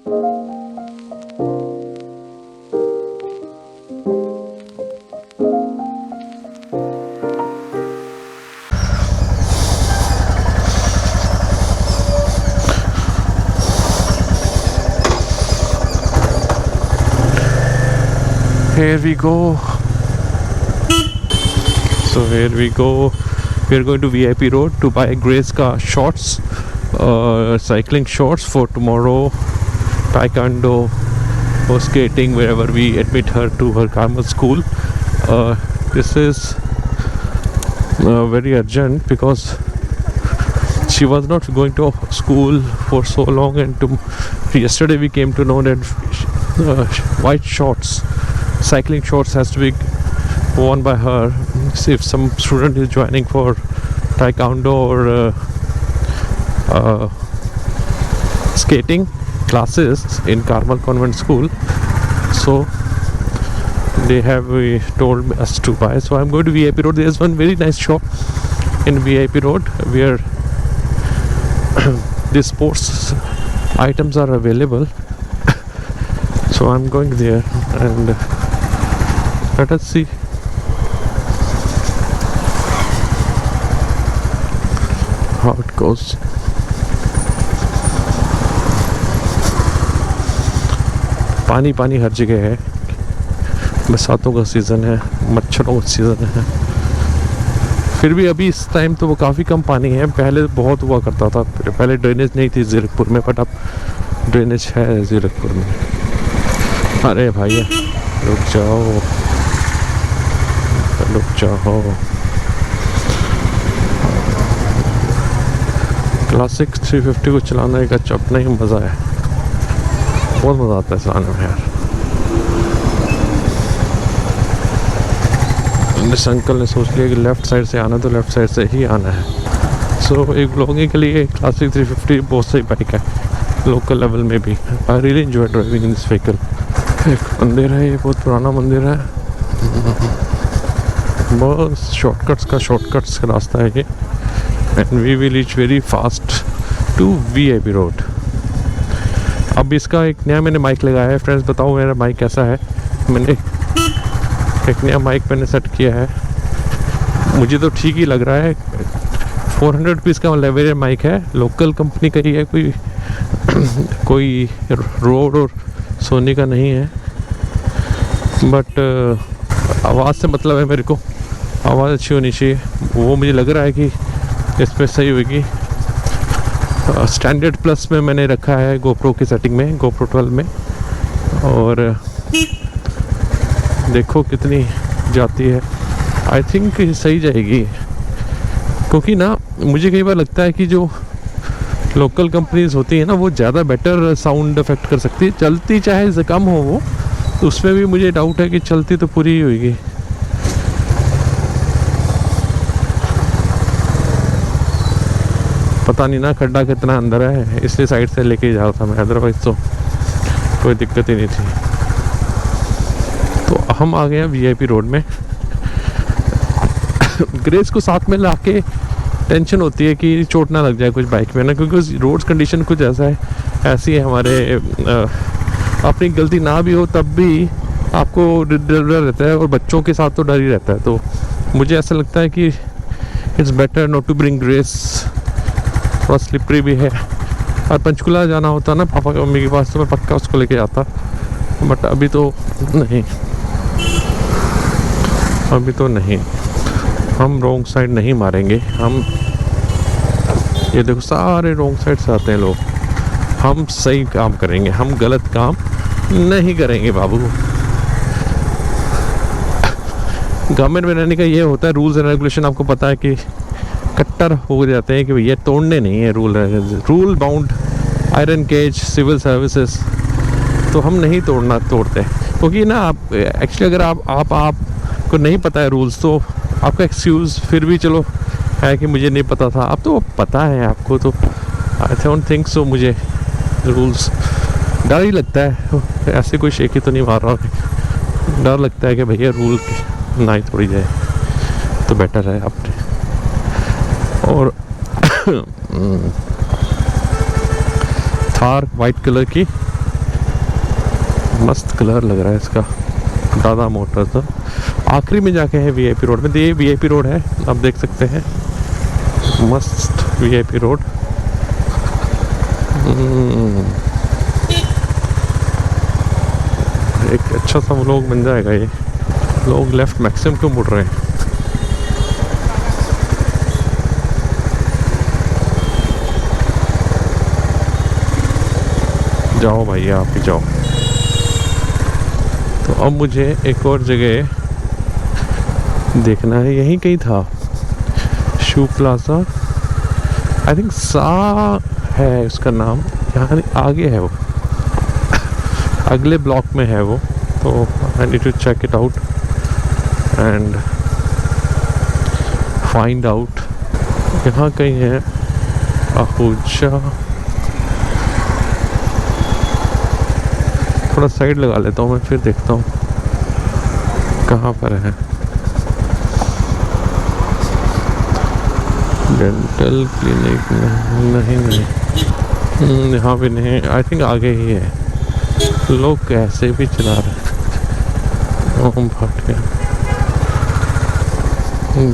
Here we go. So here we go. We are going to VIP Road to buy Grace ka shorts, cycling shorts for tomorrow, taekwondo or skating, wherever we admit her to her Carmel school. This is very urgent because she was not going to school for so long, and yesterday we came to know that white shorts, cycling shorts, has to be worn by her if some student is joining for taekwondo or skating classes in Carmel Convent School. So they have told us to buy. So I'm going to VIP Road. There's one very nice shop in VIP Road where the sports items are available. So I'm going there and let us see how it goes. पानी पानी हर जगह है, बरसातों का season है, मच्छरों का season है। फिर भी अभी इस टाइम तो वो काफ़ी कम पानी है, पहले बहुत हुआ करता था। पहले ड्रेनेज नहीं थी ज़ीरकपुर में, बट अब ड्रेनेज है ज़ीरकपुर में। अरे भाई रुक जाओ, रुक जाओ। क्लासिक 350 को चलाने का अपना ही मज़ा है, बहुत मज़ा आता है चलाने में यार। इस अंकल ने सोच लिया कि लेफ़्ट साइड से आना तो लेफ़्ट साइड से ही आना है। सो एक ब्लॉगिंग के लिए क्लासिक 350 बहुत सही बाइक है, लोकल लेवल में भी। I really enjoy driving in this vehicle. एक मंदिर है, ये बहुत पुराना मंदिर है, बस शॉर्टकट्स का रास्ता है ये। And we will reach very fast to VIP road. अब इसका एक नया मैंने माइक लगाया है। फ्रेंड्स बताओ मेरा माइक कैसा है। मैंने एक नया माइक मैंने सेट किया है, मुझे तो ठीक ही लग रहा है। 400 रुपीज़ का लेवेरियर माइक है, लोकल कंपनी का ही है, कोई रोड और सोनी का नहीं है। बट आवाज़ से मतलब है मेरे को, आवाज़ अच्छी होनी चाहिए, वो मुझे लग रहा है कि इसमें सही होगी। स्टैंडर्ड प्लस में मैंने रखा है GoPro की सेटिंग में, GoPro 12 में, और देखो कितनी जाती है। आई थिंक सही जाएगी, क्योंकि ना मुझे कई बार लगता है कि जो लोकल कंपनीज होती है ना, वो ज़्यादा बेटर साउंड इफेक्ट कर सकती है। चलती चाहे कम हो वो, तो उसमें भी मुझे डाउट है कि चलती तो पूरी ही होगी। पता नहीं ना खड्डा कितना अंदर है, इसलिए साइड से लेके जा रहा था मैं, अदरवाइज तो कोई दिक्कत ही नहीं थी। तो हम आ गए हैं VIP रोड में। ग्रेस को साथ में लाके टेंशन होती है कि चोट ना लग जाए कुछ बाइक में ना, क्योंकि रोड कंडीशन कुछ ऐसा है, ऐसी है हमारे। अपनी गलती ना भी हो तब भी आपको डर रहता है, और बच्चों के साथ तो डर ही रहता है। तो मुझे ऐसा लगता है कि it's better not to bring Grace. थोड़ा स्लिपरी भी है, और पंचकुला जाना होता ना पापा मम्मी के पास, तो मैं पक्का उसको लेके जाता, बट अभी तो नहीं, अभी तो नहीं। हम रॉन्ग साइड नहीं मारेंगे। हम ये देखो सारे रॉन्ग साइड से आते हैं लोग। हम सही काम करेंगे, हम गलत काम नहीं करेंगे बाबू। गवर्नमेंट में रहने का ये होता है, रूल्स एंड रेगुलेशन आपको पता है कि कट्टर हो जाते हैं कि भैया तोड़ने नहीं है rule bound iron cage civil services, तो हम नहीं तोड़ते। क्योंकि ना आप एक्चुअली अगर आप को नहीं पता है रूल्स, तो आपका एक्सक्यूज़ फिर भी चलो है कि मुझे नहीं पता था। अब तो पता है आपको, तो आई डोंट थिंक सो। मुझे रूल्स डर ही लगता है, ऐसे कोई शेखी तो नहीं मार रहा हूँ, डर लगता है कि भैया रूल ना ही तोड़ी जाए तो बेटर है आपने। और थार वाइट कलर की मस्त कलर लग रहा है इसका। दादा मोटर्स तो आखिरी में जाके है वीआईपी रोड में। ये वीआईपी रोड है, आप देख सकते हैं, मस्त वीआईपी रोड। एक अच्छा सा व्लॉग बन जाएगा ये। लोग लेफ्ट मैक्सिमम क्यों मुड़ रहे हैं? जाओ भाई, आप ही जाओ। तो अब मुझे एक और जगह देखना है, यहीं कहीं था, शू प्लाजा, आई थिंक सा है उसका नाम, यहाँ आगे है वो, अगले ब्लॉक में है वो। तो I need to check it out and find out. यहाँ कहीं है आहूजा। थोड़ा साइड लगा लेता हूँ मैं, फिर देखता हूँ कहाँ पर है। डेंटल क्लिनिक नहीं, यहाँ भी नहीं, आई थिंक आगे ही है। लोग कैसे भी चला रहे। ओम भाटिया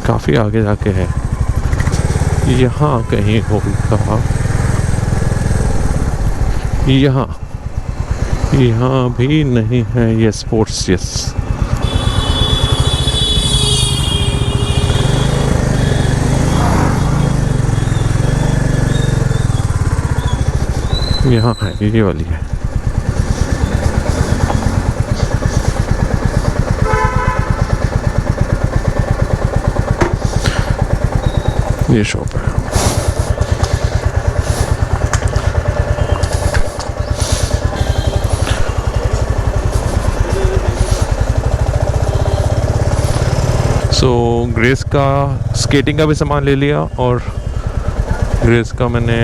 काफ़ी आगे जाके है, यहाँ कहीं होगा। यहाँ भी नहीं है ये स्पोर्ट्स। यस, यहाँ है, ये वाली है। ये शॉप है। सो ग्रेस का स्केटिंग का भी सामान ले लिया और ग्रेस का मैंने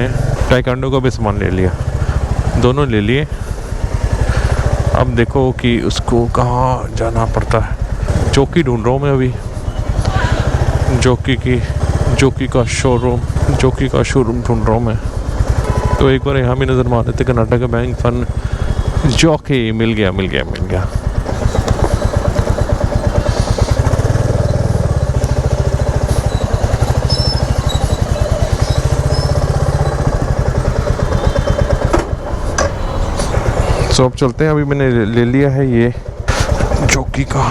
टाइकांडो का भी सामान ले लिया, दोनों ले लिए। अब देखो कि उसको कहाँ जाना पड़ता है। जॉकी ढूंढ रहा हूँ मैं अभी, जॉकी का शोरूम ढूंढ रहा हूँ मैं। तो एक बार यहाँ भी नज़र मार लेते, कर्नाटका बैंक फन जॉकी। मिल गया। तो अब चलते हैं। अभी मैंने ले लिया है ये जॉकी का।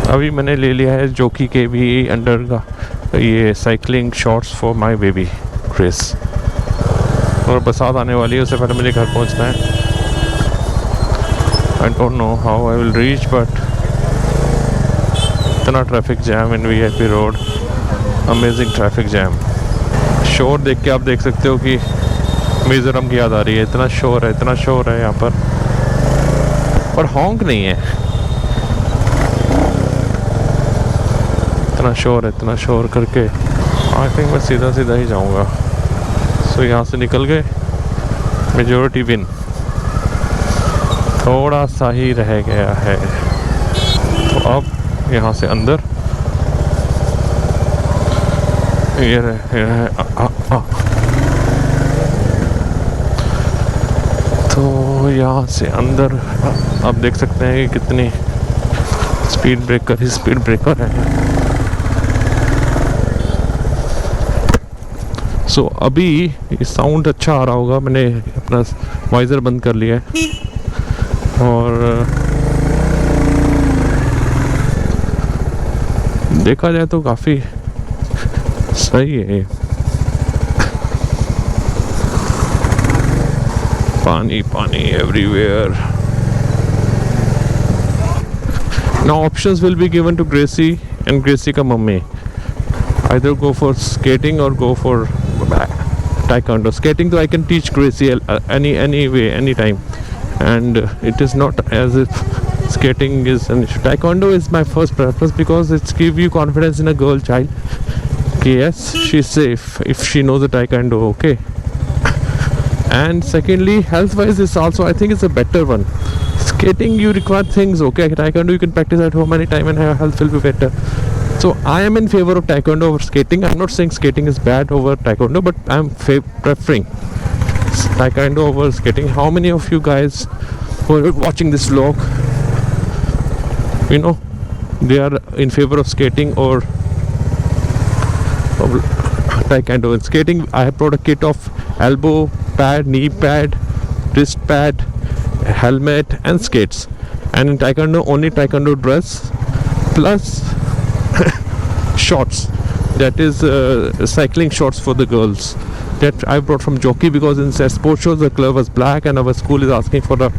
अभी मैंने ले लिया है जॉकी के भी अंडर का ये cycling shorts for my baby grace. और बरसात आने वाली है, उससे पहले मुझे घर पहुंचना है। I don't know how I will reach, but इतना traffic jam in VIP road, amazing traffic jam. शोर देख के आप देख सकते हो कि मिजोरम की याद आ रही है। इतना शोर है यहाँ पर हॉन्क नहीं है। इतना शोर करके आई थिंक मैं सीधा ही जाऊँगा। सो यहाँ से निकल गए, मेजॉरिटी विन। थोड़ा सा ही रह गया है। तो अब यहाँ से अंदर ये रहे। तो यहाँ से अंदर आप देख सकते हैं कि कितनी स्पीड ब्रेकर है। सो अभी ये साउंड अच्छा आ रहा होगा, मैंने अपना वाइज़र बंद कर लिया है और देखा जाए तो काफ़ी सही है। पानी everywhere. Now options will be given to Gracie and Gracie ka mummy. Either go for skating or go for taekwondo. Skating though I can teach Gracie any way, anytime, and it is not as if skating is an issue. Taekwondo is my first preference because it's give you confidence in a girl child. Okay, yes, she's safe if she knows the taekwondo. Okay. And secondly, health-wise, is also I think it's a better one. Skating you require things. Okay, taekwondo you can practice at home anytime and your health will be better. So I am in favor of taekwondo over skating. I'm not saying skating is bad over taekwondo, but I'm preferring taekwondo over skating. How many of you guys who are watching this vlog, you know, they are in favor of skating or taekwondo? In skating, I have brought a kit of elbow pad, knee pad, wrist pad, helmet and skates. And in taekwondo, only taekwondo dress plus shorts, that is cycling shorts for the girls, that I brought from Jockey, because in sports shows the color was black and our school is asking for the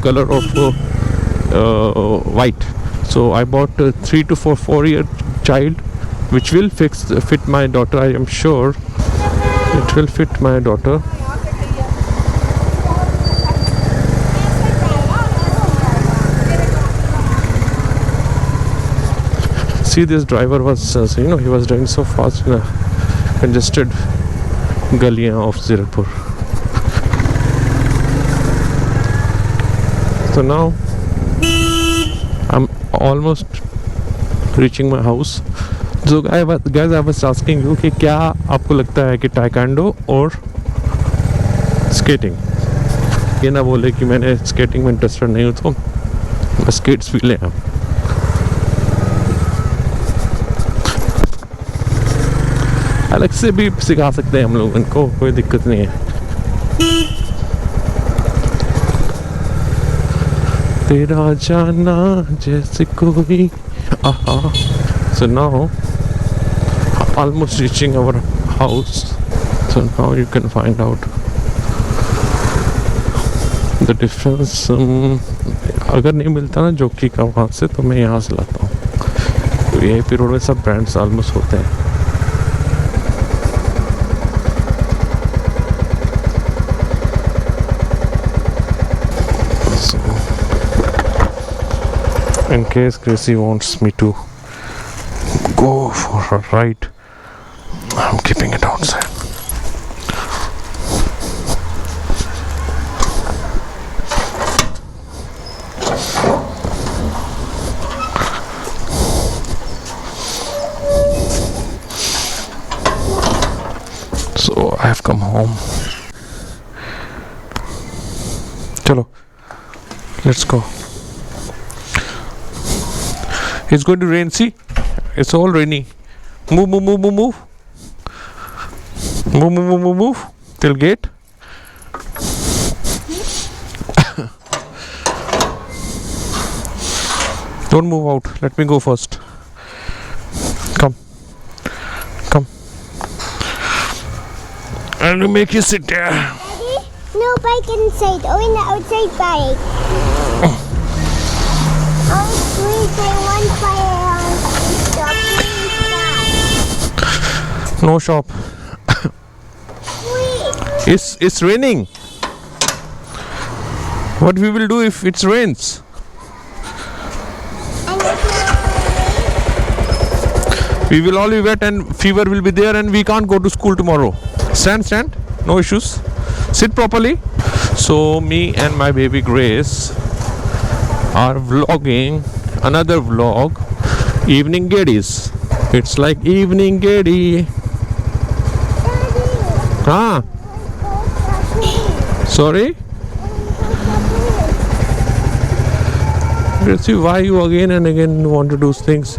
color of white. So I bought a 3 to 4 year child, which will fit my daughter. I am sure it will fit my daughter. See, this driver was, he was driving so fast in a congested galiyan of Zirakpur. So now I'm almost reaching my house. So guys, I was asking you कि क्या आपको लगता है कि taekwondo और skating? ये ना बोले कि मैंने skating में इंटरेस्टेड नहीं हूँ तो skates भी ले आऊँ. अलग से भी सिखा सकते हैं हम लोग इनको, कोई दिक्कत नहीं है. तेरा जाना जैसे कोई. So now almost reaching our house. So now you can find out the difference. अगर नहीं मिलता ना जोकी का वहाँ से, तो मैं यहाँ से लाता हूँ. तो यही पे रोड में सब ब्रांड्स ऑलमोस्ट होते हैं. In case Gracie wants me to go for a ride, I'm keeping it outside. So I have come home. Chalo, let's go. It's going to rain, see? It's all rainy. Move. Move. Till gate. Don't move out. Let me go first. Come. I'll make you sit there. Daddy? No bike inside. Only the outside bike. Oh, please, I want fire on stop. No shop. Please. It's raining. What we will do if it rains? We will all be wet and fever will be there and we can't go to school tomorrow. Stand. No issues. Sit properly. So me and my baby Grace are vlogging another vlog, Evening Geddies. It's like Evening Geddy. Ah. Sorry? Let's see why you again and again want to do things.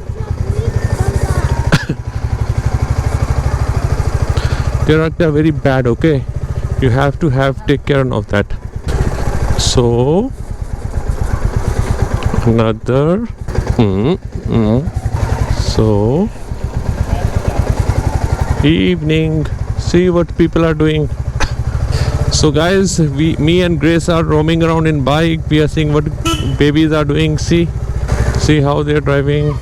They're very bad, okay? You have to take care of that. So another so evening, see what people are doing. So guys, me and Grace are roaming around in bike. We are seeing what babies are doing. See how they are driving.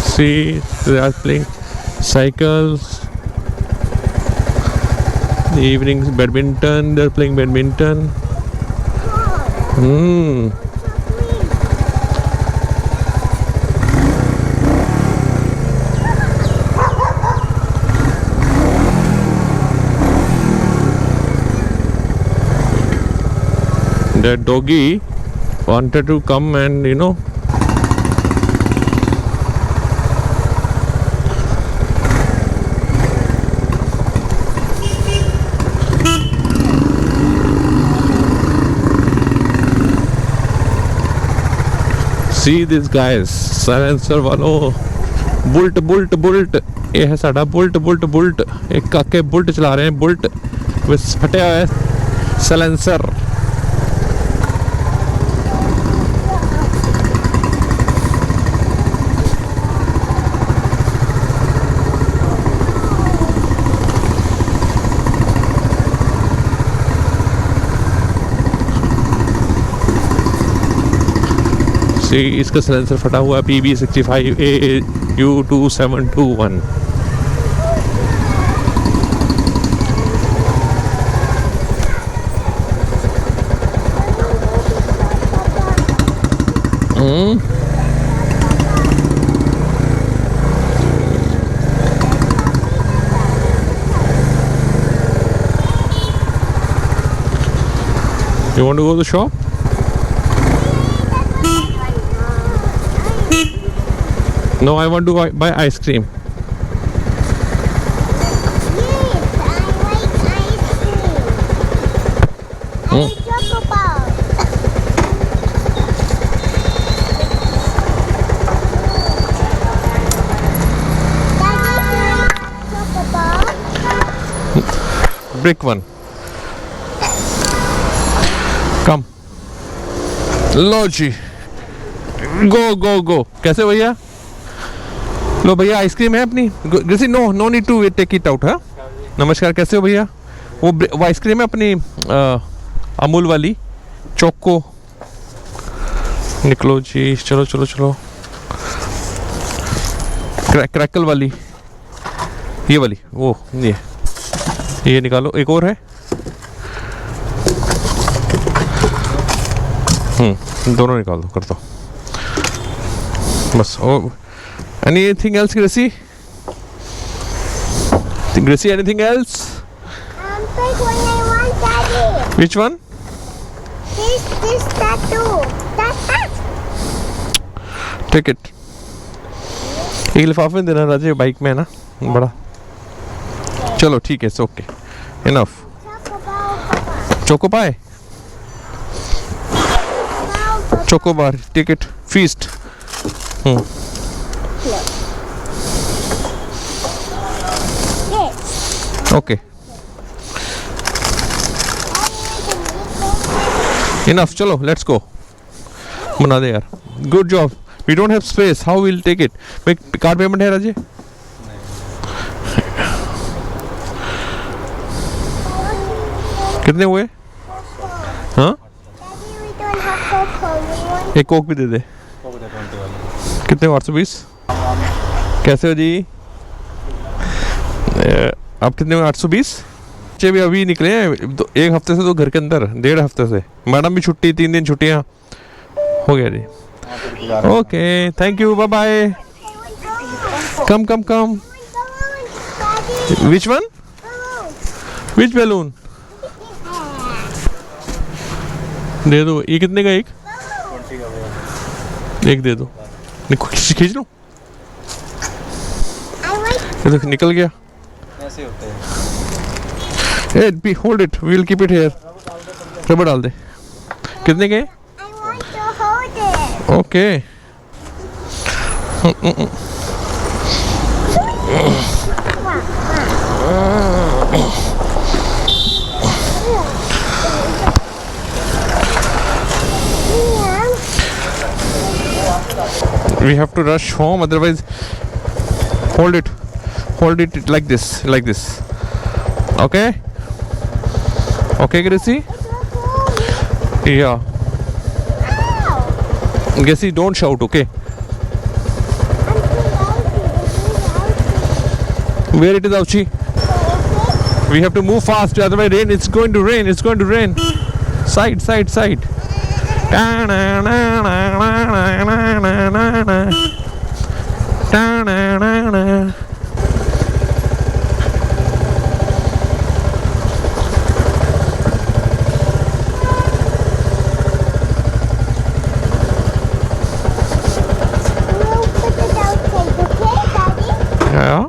See, they are playing cycles. The evenings badminton, they're playing badminton. That doggy wanted to come and See these guys, silencer वालों, built built built, ये है साडा built built built, एक काके built चला रहे हैं, built with फटे हुए silencer. See, इसका silencer फटा हुआ है, PB65AU2721. You want to go to the shop? No, I want to buy ice cream. Yes, I like ice cream. I like choco bar. Choco bar. Brick one. Come. Low ji. Go go go. कैसे भैया? लो भैया ice cream है अपनी. Gracie no need to take it out. हाँ नमस्कार, कैसे हो भैया? वो आइसक्रीम है अपनी अमूल वाली चोको. निकलो जी, चलो चलो चलो. क्रैकल वाली, ये वाली, वो ये निकालो. एक और है. दोनों निकाल दो, कर दो बस. ओ anything else, Gracie? Gracie, anything else? Take one I want, Daddy. Which one? This tattoo. That. Take it. एक लिफाफे देना राजे, बाइक में है ना बड़ा. चलो ठीक है, okay, enough. Choco pie, choco bar, take it. Feast. Okay. Enough. चलो, let's go. बना दे यार. Good job. We don't have space. How we'll take it? भाई कार्ड पेमेंट है राजे? कितने हुए? हाँ? एक कोक भी दे दे. कितने? 820. कैसे हो जी? आप कितने में? 820. बच्चे भी अभी निकले हैं, एक हफ्ते से तो घर के अंदर, 1.5 हफ्ते से. मैडम भी छुट्टी, 3 दिन छुट्टियाँ हो गया जी. Okay, thank you, bye bye. Come come come. Which one? Which balloon? दे दो. ये कितने का? एक दे दो. खींच लो. ये तो निकल गया. ऐसे होते हैं. Hey, hold it. We'll keep it here. Rubber डाल दे. कितने के? I want to hold it. Okay. We have to rush home, otherwise. Hold it like this, okay, Gracie. Yeah, Gracie, don't shout, okay? Where it is, Ouchie? We have to move fast, otherwise it's going to rain. Side. Yeah.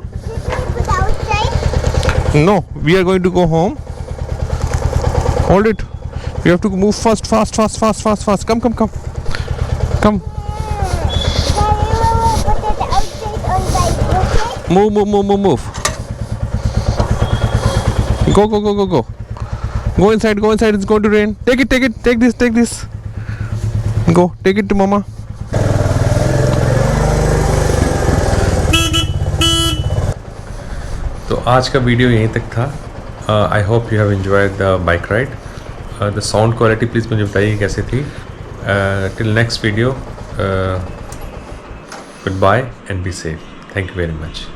No, we are going to go home. Hold it. We have to move fast. Come. Move. Go. Go inside. It's going to rain. Take this. Go. Take it to mama. तो आज का video यहीं तक था. I hope you have enjoyed the bike ride. The sound quality please मुझे बताइए कैसी थी. Till next video, good bye and be safe. Thank you very much.